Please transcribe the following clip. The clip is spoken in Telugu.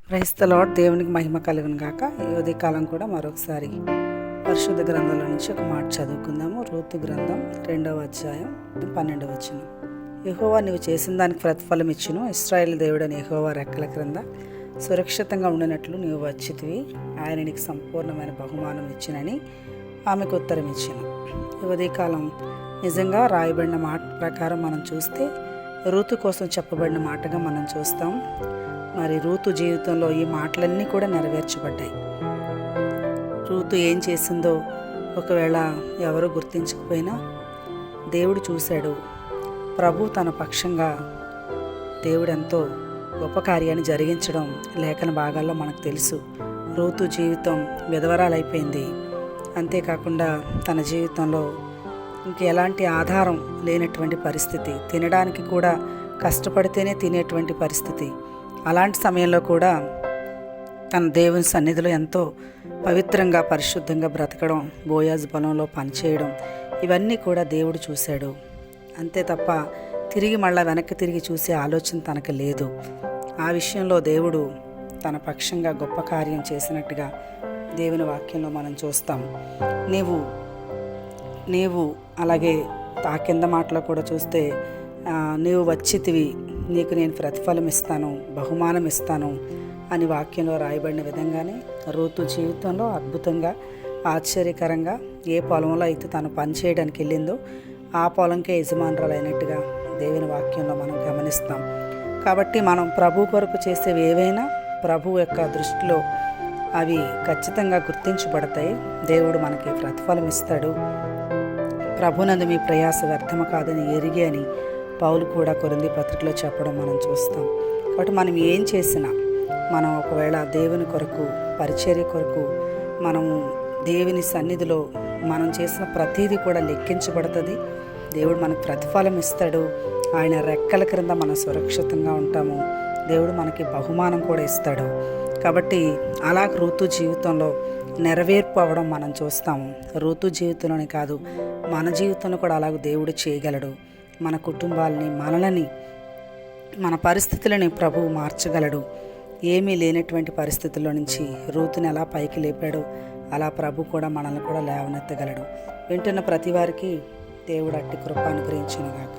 Praise the lord. దేవునికి మహిమ కలుగును గాక. ఈ ఉదయకాలం కూడా మరొకసారి పరిశుద్ధ గ్రంథంలో నుంచి ఒక మాట చదువుకుందాము. రూతు గ్రంథం 2వ అధ్యాయం 12వ వచనం. యెహోవా నీవు చేసిన దానికి ప్రతిఫలం ఇచ్చును, ఇశ్రాయేలు దేవుడని యెహోవా రెక్కల క్రింద సురక్షితంగా ఉండినట్లు నీవు వచ్చితివి, ఆయన నీకు సంపూర్ణమైన బహుమానం ఇచ్చినని ఆమెకు ఉత్తరం ఇచ్చాను. ఈ ఉదయకాలం నిజంగా రాయబడిన మాట ప్రకారం మనం చూస్తే రూతు కోసం చెప్పబడిన మాటగా మనం చూస్తాం. మరి రూతు జీవితంలో ఈ మాటలన్నీ కూడా నెరవేర్చబడ్డాయి. రూతు ఏం చేసిందో ఒకవేళ ఎవరు గుర్తించకపోయినా దేవుడు చూశాడు. ప్రభు తన పక్షంగా దేవుడు ఎంతో గొప్ప కార్యాన్ని జరిగించడం లేఖన భాగాల్లో మనకు తెలుసు. రూతు జీవితం విధవరాలైపోయింది. అంతేకాకుండా తన జీవితంలో ఇంకెలాంటి ఆధారం లేనటువంటి పరిస్థితి, తినడానికి కూడా కష్టపడితేనే తినేటువంటి పరిస్థితి. అలాంటి సమయంలో కూడా తన దేవుని సన్నిధిలో ఎంతో పవిత్రంగా పరిశుద్ధంగా బ్రతకడం, బోయాజు పొలంలో పనిచేయడం, ఇవన్నీ కూడా దేవుడు చూశాడు. అంతే తప్ప తిరిగి మళ్ళా వెనక్కి తిరిగి చూసే ఆలోచన తనకు లేదు. ఆ విషయంలో దేవుడు తన పక్షంగా గొప్ప కార్యం చేసినట్టుగా దేవుని వాక్యంలో మనం చూస్తాం. నీవు అలాగే ఆ కింద మాటలో కూడా చూస్తే నీవు వచ్చితివి, నీకు నేను ప్రతిఫలం ఇస్తాను, బహుమానం ఇస్తాను అని వాక్యంలో రాయబడిన విధంగానే రూతు జీవితంలో అద్భుతంగా ఆశ్చర్యకరంగా ఏ పొలంలో అయితే తను పనిచేయడానికి వెళ్ళిందో ఆ పొలంకే యజమానురాలు అయినట్టుగా దేవుని వాక్యంలో మనం గమనిస్తాం. కాబట్టి మనం ప్రభు కొరకు చేసేవి ఏవైనా ప్రభు యొక్క దృష్టిలో అవి ఖచ్చితంగా గుర్తించబడతాయి. దేవుడు మనకి ప్రతిఫలం ఇస్తాడు. ప్రభునందు మీ ప్రయాస వ్యర్థమ కాదని ఎరిగి అని పౌలు కూడా కొరింథీ పత్రికలో చెప్పడం మనం చూస్తాం. కాబట్టి మనం ఏం చేసినా మనం ఒకవేళ దేవుని కొరకు పరిచర్య కొరకు మనము దేవుని సన్నిధిలో మనం చేసిన ప్రతీది కూడా లెక్కించబడుతుంది. దేవుడు మనకు ప్రతిఫలం ఇస్తాడు. ఆయన రెక్కల క్రింద మనం సురక్షితంగా ఉంటాము. దేవుడు మనకి బహుమానం కూడా ఇస్తాడు. కాబట్టి అలా రూతు జీవితంలో నెరవేర్పు అవ్వడం మనం చూస్తాము. రూతు జీవితంలోనే కాదు, మన జీవితంలో కూడా అలాగ దేవుడు చేయగలడు. మన కుటుంబాలని, మనలని, మన పరిస్థితులని ప్రభువు మార్చగలడు. ఏమీ లేనటువంటి పరిస్థితుల్లో నుంచి రూతుని ఎలా పైకి లేపాడు, అలా ప్రభు కూడా మనల్ని కూడా లేవనెత్తగలడు. వింటున్న ప్రతి వారికి దేవుడు అట్టి కృప అనుగ్రహించును గాక.